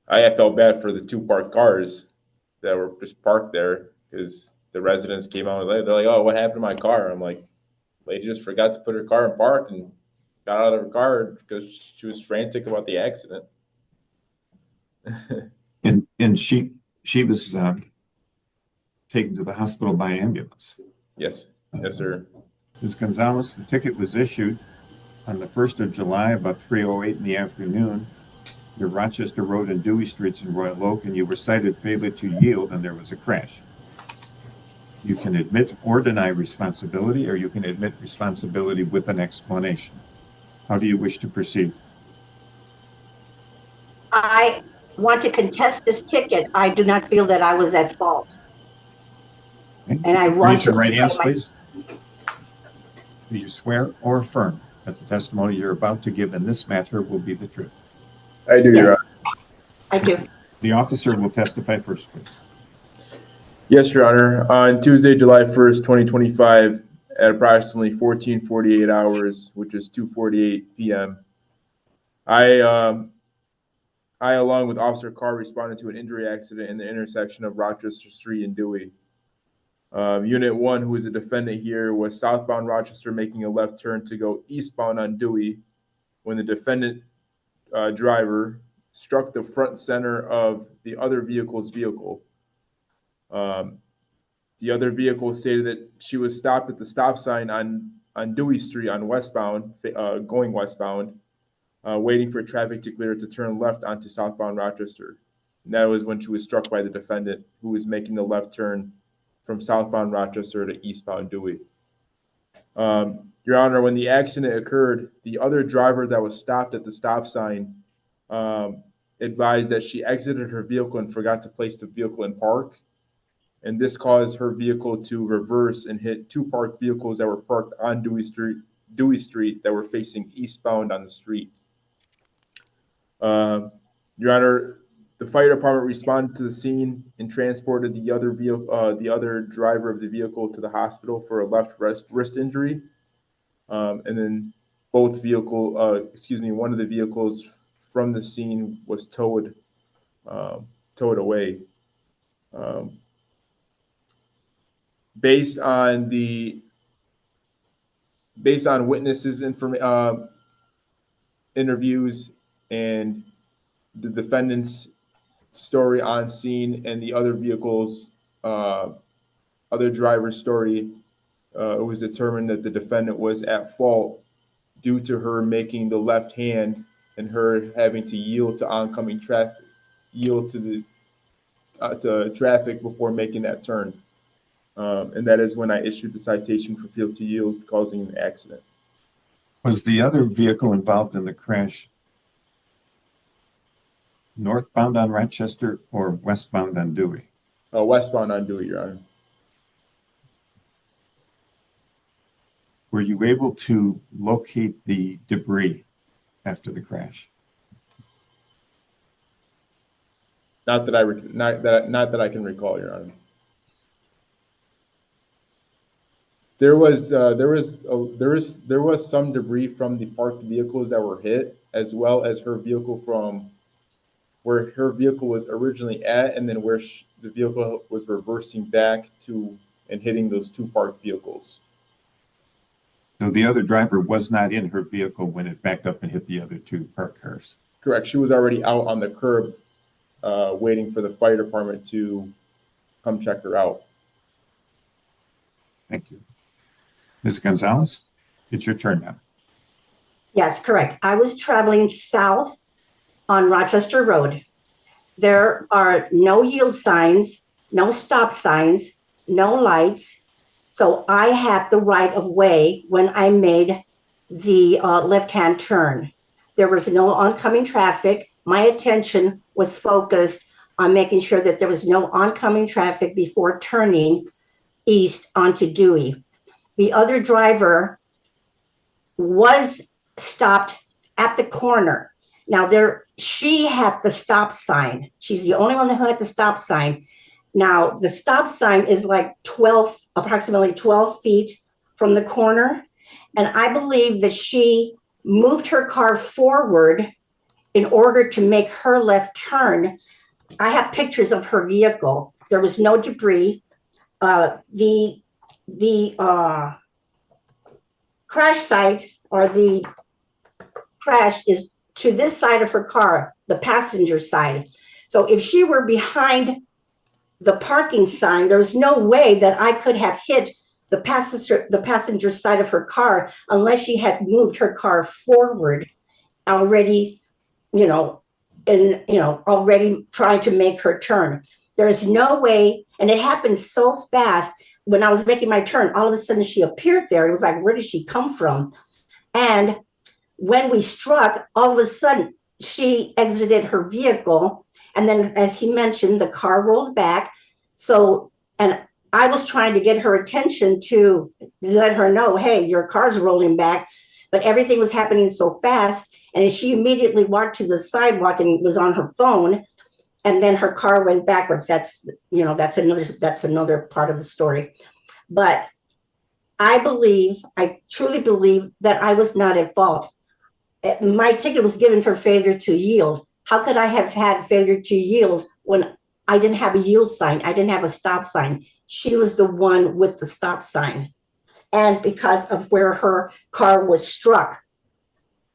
I felt bad for the two parked cars that were just parked there because the residents came out later. They're like, "Oh, what happened to my car?" I'm like, "Lady just forgot to put her car in park and got out of her car because she was frantic about the accident." And she was taken to the hospital by ambulance. Yes, yes, sir. Ms. Gonzalez, the ticket was issued on the 1st of July, about 3:08 in the afternoon, near Rochester Road and Dewey Streets in Royal Oak, and you were cited failure to yield, and there was a crash. You can admit or deny responsibility, or you can admit responsibility with an explanation. How do you wish to proceed? I want to contest this ticket. I do not feel that I was at fault. Okay. And I want Raise your to right hands, please. Do you swear or affirm that the testimony you're about to give in this matter will be the truth? I do, Your Honor. I do. The officer will testify first, please. Yes, Your Honor. On Tuesday, July 1st, 2025, at approximately 14:48 hours, which is 2:48 p.m., I, along with Officer Carr, responded to an injury accident in the intersection of Rochester Street and Dewey. Unit 1, who is a defendant here, was southbound Rochester making a left turn to go eastbound on Dewey when the defendant driver struck the front center of the other vehicle's vehicle. The other vehicle stated that she was stopped at the stop sign on Dewey Street on westbound, going westbound, waiting for traffic to clear to turn left onto southbound Rochester. And that was when she was struck by the defendant, who was making the left turn from southbound Rochester to eastbound Dewey. Your Honor, when the accident occurred, the other driver that was stopped at the stop sign advised that she exited her vehicle and forgot to place the vehicle in park. And this caused her vehicle to reverse and hit two parked vehicles that were parked on Dewey Street that were facing eastbound on the street. Your Honor, the fire department responded to the scene and transported the other driver of the vehicle to the hospital for a left wrist injury. And then one of the vehicles from the scene was towed away. Based on witnesses' interviews and the defendant's story on scene and the other vehicle's other driver's story, it was determined that the defendant was at fault due to her making the left hand and her having to yield to oncoming traffic, to traffic before making that turn. And that is when I issued the citation for failure to yield, causing an accident. Was the other vehicle involved in the crash northbound on Rochester or westbound on Dewey? Westbound on Dewey, Your Honor. Were you able to locate the debris after the crash? Not that I can recall, Your Honor. There was some debris from the parked vehicles that were hit, as well as her vehicle from where her vehicle was originally at, and then where the vehicle was reversing back to and hitting those two parked vehicles. So the other driver was not in her vehicle when it backed up and hit the other two parked cars? Correct. She was already out on the curb waiting for the fire department to come check her out. Thank you. Ms. Gonzalez, it's your turn now. Yes, correct. I was traveling south on Rochester Road. There are no yield signs, no stop signs, no lights. So I had the right of way when I made the left-hand turn. There was no oncoming traffic. My attention was focused on making sure that there was no oncoming traffic before turning east onto Dewey. The other driver was stopped at the corner. Now she had the stop sign. She's the only one who had the stop sign. Now the stop sign is like approximately 12 feet from the corner. And I believe that she moved her car forward in order to make her left turn, I have pictures of her vehicle. There was no debris. The crash site, or the crash, is to this side of her car, the passenger side. So if she were behind the parking sign, there's no way that I could have hit the passenger side of her car unless she had moved her car forward already, already trying to make her turn. There's no way, and it happened so fast. When I was making my turn, all of a sudden she appeared there. It was like, where did she come from? And when we struck, all of a sudden she exited her vehicle. And then, as he mentioned, the car rolled back. So, and I was trying to get her attention to let her know, hey, your car's rolling back. But everything was happening so fast. And she immediately walked to the sidewalk and was on her phone. And then her car went backwards. That's another part of the story. But I truly believe that I was not at fault. My ticket was given for failure to yield. How could I have had failure to yield when I didn't have a yield sign? I didn't have a stop sign. She was the one with the stop sign. And because of where her car was struck,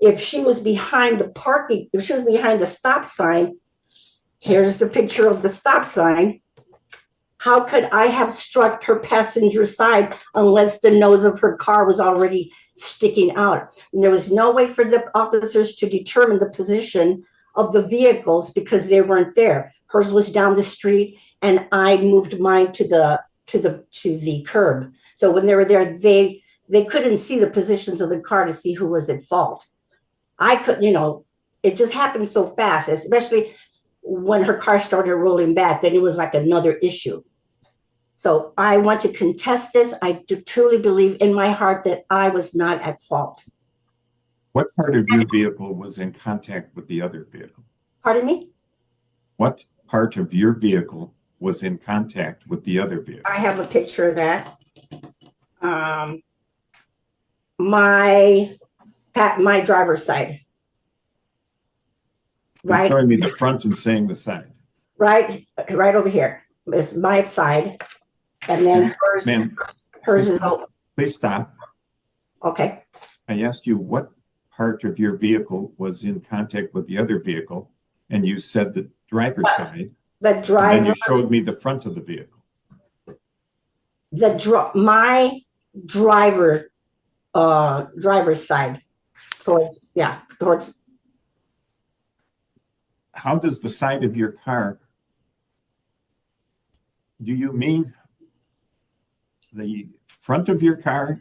if she was behind the stop sign, here's the picture of the stop sign. How could I have struck her passenger side unless the nose of her car was already sticking out? And there was no way for the officers to determine the position of the vehicles because they weren't there. Hers was down the street, and I moved mine to the curb. So when they were there, they couldn't see the positions of the car to see who was at fault. I could, it just happened so fast, especially when her car started rolling back, then it was like another issue. So I want to contest this. I do truly believe in my heart that I was not at fault. What part of your vehicle was in contact with the other vehicle? Pardon me? What part of your vehicle was in contact with the other vehicle? I have a picture of that. My driver's side. You're Right. showing me the front and saying the side. Right over here is my side, and then hers. Ma'am, hers is please stop. okay. I asked you what part of your vehicle was in contact with the other vehicle, and you said the driver's side. The driver. And then you showed me the front of the vehicle. My driver's side towards. How does the side of your car, do you mean the front of your car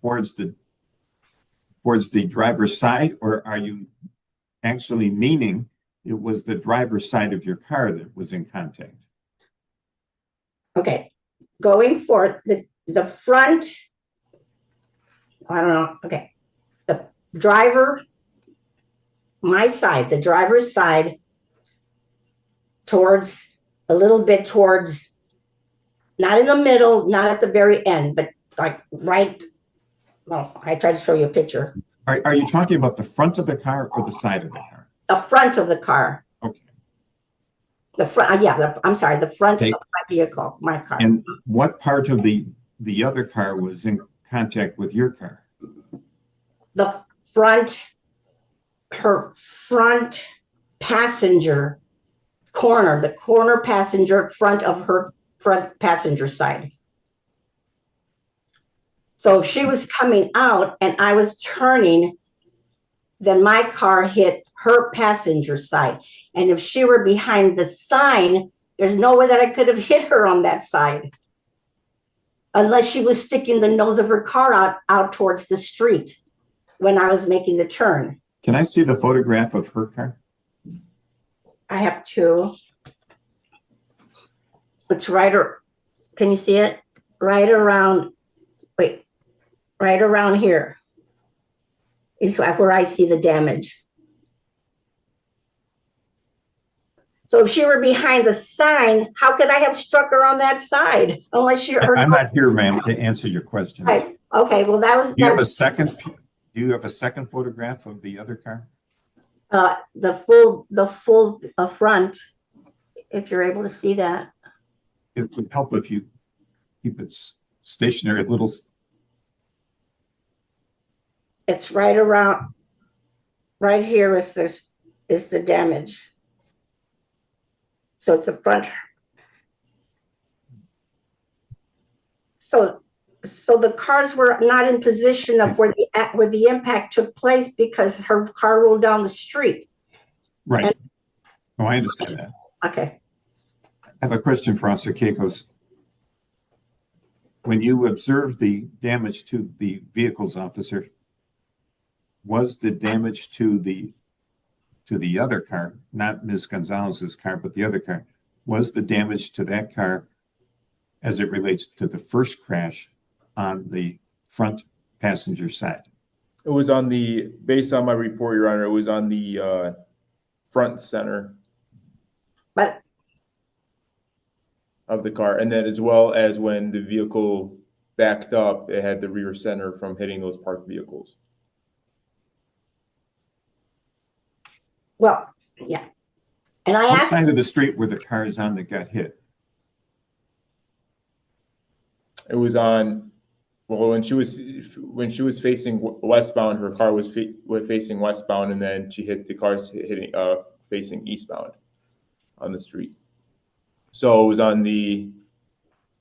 towards the driver's side, or are you actually meaning it was the driver's side of your car that was in contact? Okay, going for the front, I don't know. Okay, the driver, my side, the driver's side, towards a little bit towards, not in the middle, not at the very end, but like right. Well, I tried to show you a picture. Are you talking about the front of the car or the side of the car? The front of the car. Okay. The front, I'm sorry, the front of my vehicle, my car. And what part of the other car was in contact with your car? The front, her front passenger corner, the corner passenger front of her front passenger side. So if she was coming out and I was turning, then my car hit her passenger side. And if she were behind the sign, there's no way that I could have hit her on that side, unless she was sticking the nose of her car out towards the street when I was making the turn. Can I see the photograph of her car? I have two. It's right, can you see it? Right around here is where I see the damage. So if she were behind the sign, how could I have struck her on that side? Unless she heard. I'm not here, ma'am, to answer your questions. Right. Okay. Well, that was. Do you have a second photograph of the other car? The full front, if you're able to see that. It would help if you keep it stationary, a little. It's right around, right here is this, is the damage. So it's the front. So the cars were not in position of where the impact took place because her car rolled down the street. Right. And, oh, I understand that. Okay. I have a question for Officer Keikos. When you observed the damage to the vehicles, officer, was the damage to the other car, not Ms. Gonzalez's car, but the other car, was the damage to that car as it relates to the first crash on the front passenger side? It was on the, based on my report, Your Honor, it was on the front center But of the car. And then as well as when the vehicle backed up, it had the rear center from hitting those parked vehicles. well, yeah. And I What asked, side of the street were the cars on that got hit? It was on, well, when she was facing westbound, her car was facing westbound, and then she hit the cars hitting facing eastbound on the street. So it was on the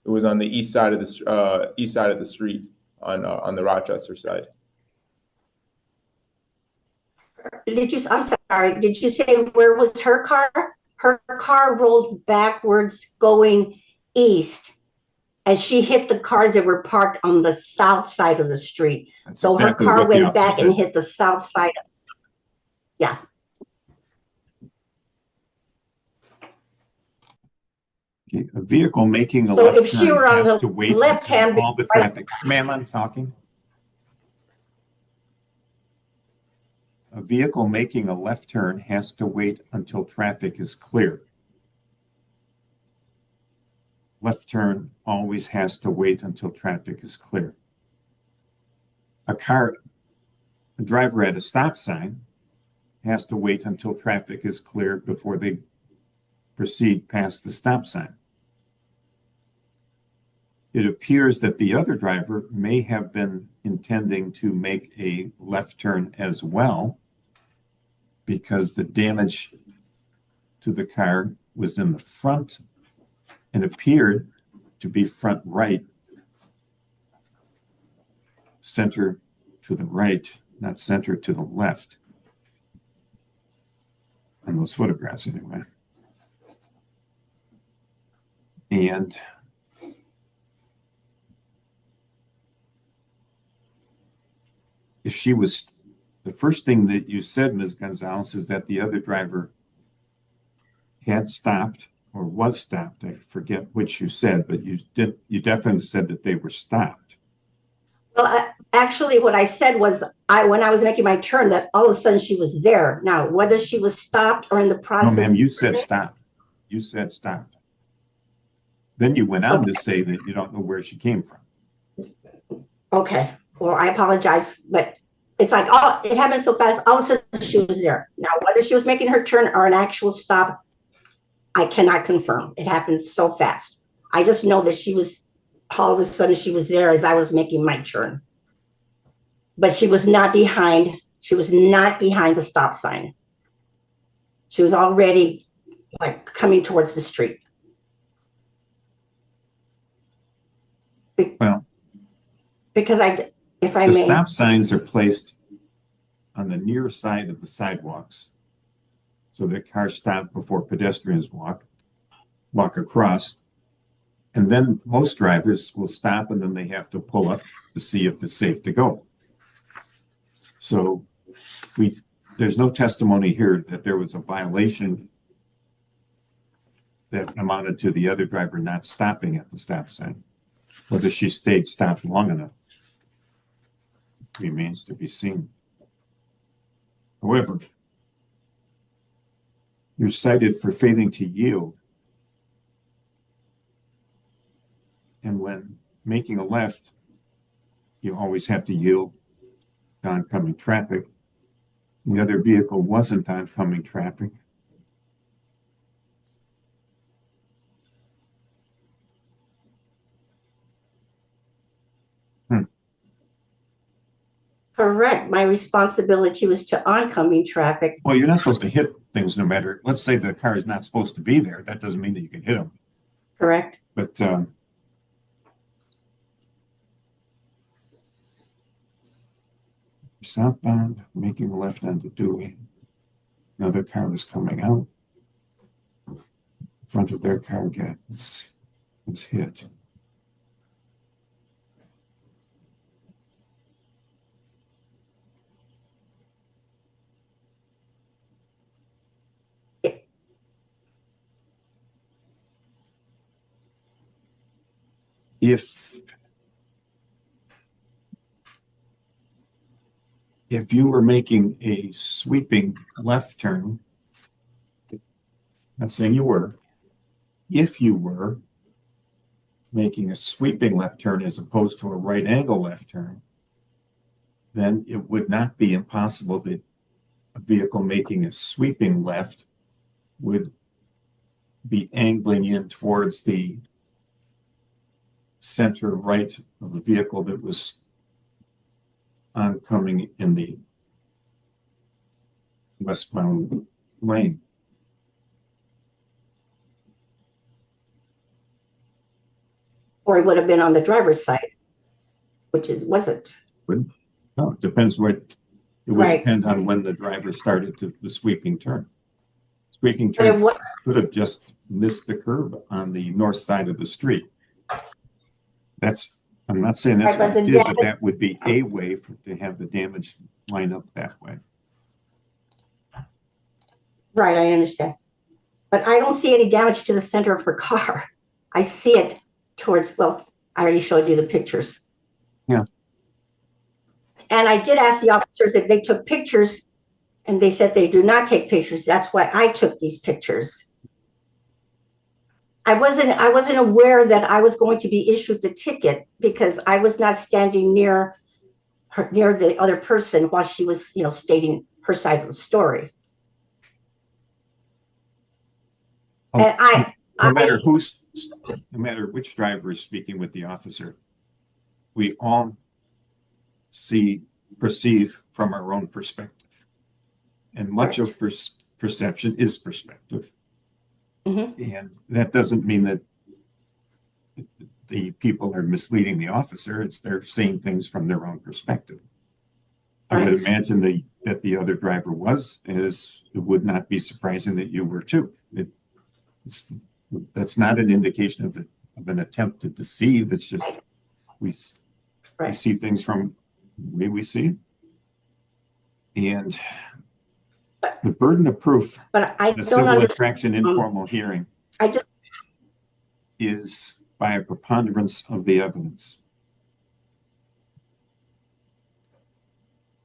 east side of the street on the Rochester side. I'm sorry, did you say where was her car? Her car rolled backwards going east as she hit the cars that were parked on the south side of the street. That's So exactly her car what the went back officer and said. hit the south side. Yeah. Okay, a vehicle making a So left if she were turn on has the to wait left until hand, all the traffic. Ma'am, I'm talking. A vehicle making a left turn has to wait until traffic is clear. Left turn always has to wait until traffic is clear. A driver at a stop sign has to wait until traffic is clear before they proceed past the stop sign. It appears that the other driver may have been intending to make a left turn as well, because the damage to the car was in the front and appeared to be front right, center to the right, not center to the left, on those photographs anyway. And if she was, the first thing that you said, Ms. Gonzalez, is that the other driver had stopped or was stopped. I forget which you said, but you definitely said that they were stopped. well, actually what I said was when I was making my turn that all of a sudden she was there. Now, whether she was stopped or in the No, process. ma'am, you said stopped. You said stopped. Then you went on to say that you don't know where she came from. Okay, well, I apologize, but it's like, oh, it happened so fast. All of a sudden she was there. Now, whether she was making her turn or an actual stop, I cannot confirm. It happened so fast. I just know that she was, all of a sudden she was there as I was making my turn. But she was not behind. She was not behind the stop sign. She was already like coming towards the street. Well, because if I the may. stop signs are placed on the near side of the sidewalks, so that cars stop before pedestrians walk across. And then most drivers will stop and then they have to pull up to see if it's safe to go. So there's no testimony here that there was a violation that amounted to the other driver not stopping at the stop sign. Whether she stayed stopped long enough remains to be seen. However, you're cited for failing to yield. And when making a left, you always have to yield to oncoming traffic. The other vehicle wasn't oncoming traffic. Correct. My responsibility was to oncoming traffic. Well, you're not supposed to hit things no matter, let's say the car is not supposed to be there. That doesn't mean that you can hit them. Correct. But southbound, making a left onto Dewey. Another car is coming out. Front of their car gets hit. If you were making a sweeping left turn, not saying you were, if you were making a sweeping left turn as opposed to a right angle left turn, then it would not be impossible that a vehicle making a sweeping left would be angling in towards the center right of the vehicle that was oncoming in the westbound lane. Or it would have been on the driver's side, which it wasn't. No, it depends what, it would Right. depend on when the driver started the sweeping turn. Sweeping But it turn was, could have just missed the curb on the north side of the street. I'm not saying that's Right, what but it the did, but damage- that would be a way to have the damage line up that way. right, I understand. But I don't see any damage to the center of her car. I see it towards, well, I already showed you the pictures. Yeah. And I did ask the officers if they took pictures, and they said they do not take pictures. That's why I took these pictures. I wasn't aware that I was going to be issued the ticket because I was not standing near her, near the other person while she was, stating her side of the story. Oh, And no matter which driver is speaking with the officer, we all perceive from our own perspective. And much of perception is perspective. Mhm. And that doesn't mean that the people are misleading the officer. They're seeing things from their own perspective. I would Right. imagine that the other driver it would not be surprising that you were too. That's not an indication of an attempt to deceive. It's just we see things from the way we see it. And the burden of proof But I in a don't civil understand. infraction informal hearing I just is by a preponderance of the evidence.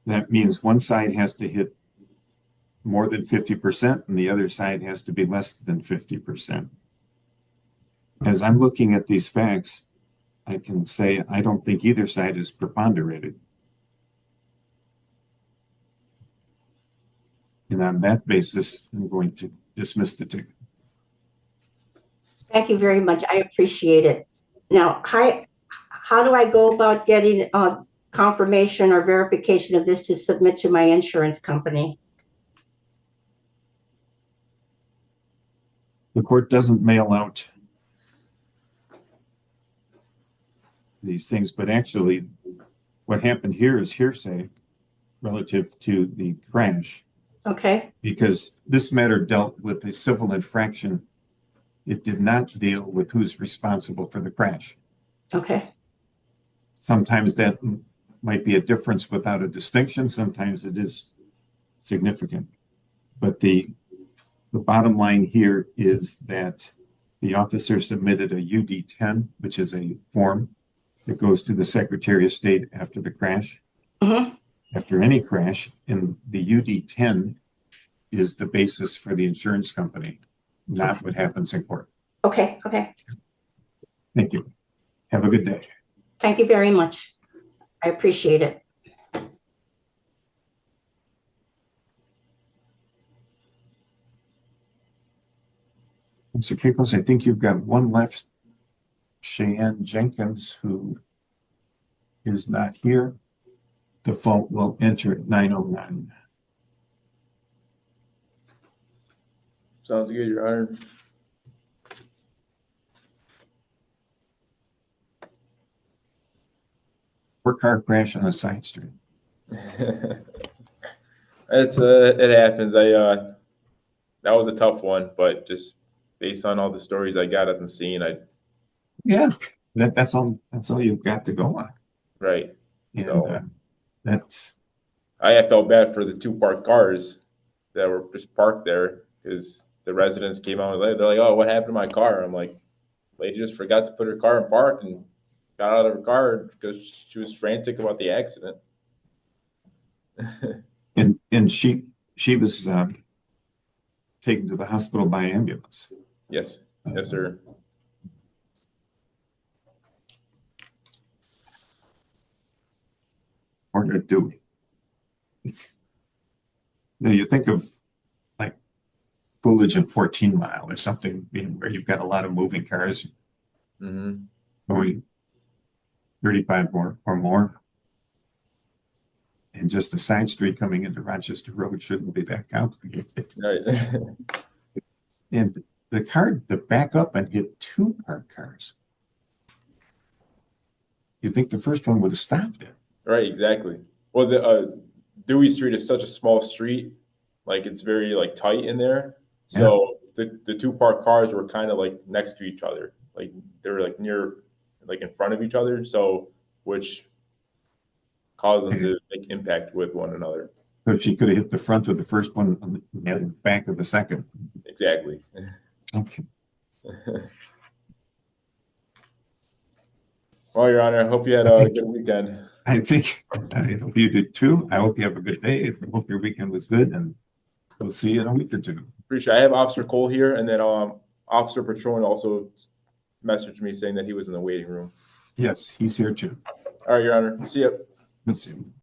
That means one side has to hit more than 50% and the other side has to be less than 50%. As I'm looking at these facts, I can say I don't think either side is preponderated. And on that basis, I'm going to dismiss the ticket. thank you very much. I appreciate it. Now, how do I go about getting confirmation or verification of this to submit to my insurance company? The court doesn't mail out these things, but actually what happened here is hearsay relative to the crash. Okay. Because this matter dealt with a civil infraction. It did not deal with who's responsible for the crash. Okay. Sometimes that might be a difference without a distinction. Sometimes it is significant. But the bottom line here is that the officer submitted a UD-10, which is a form that goes to the Secretary of State after the crash. Mm-hmm. After any crash, and the UD-10 is the basis for the insurance company, not what happens in court. Okay. Okay. Thank you. Have a good day. Thank you very much. I appreciate it. Mr. Capos, I think you've got one left. Cheyenne Jenkins, who is not here. The phone will enter at 9:09. Sounds good, Your Honor. Or car crash on a side street. It happens. That was a tough one, but just based on all the stories I got at the scene, Yeah, that's all you've got to go on. right. And So that's I felt bad for the two parked cars that were just parked there because the residents came out and they're like, "Oh, what happened to my car?" I'm like, "Lady just forgot to put her car in park and got out of her car because she was frantic about the accident." and she was taken to the hospital by ambulance. Yes, yes, sir. Or to do. It's, you think of like Coolidge and 14 Mile or something, where you've got a lot of moving cars going 35 or more. And just a side street coming into Rochester Road shouldn't be that complicated. Right. And the back up and hit two parked cars. You'd think the first one would have stopped it. Right, exactly. Well, the Dewey Street is such a small street, like it's very like tight in there. So the two parked cars were kind of like next to each other, like they were like near, like in front of each other. So which caused them to make impact with one another. So she could have hit the front of the first one and the back of the second. Exactly. Okay. Well, Your Honor, I hope you had a good weekend. I hope you did too. I hope you have a good day. I hope your weekend was good, and we'll see you in a week or two. Appreciate it. I have Officer Cole here, and then Officer Patron also messaged me saying that he was in the waiting room. Yes, he's here too. All right, Your Honor. See ya. Let's see.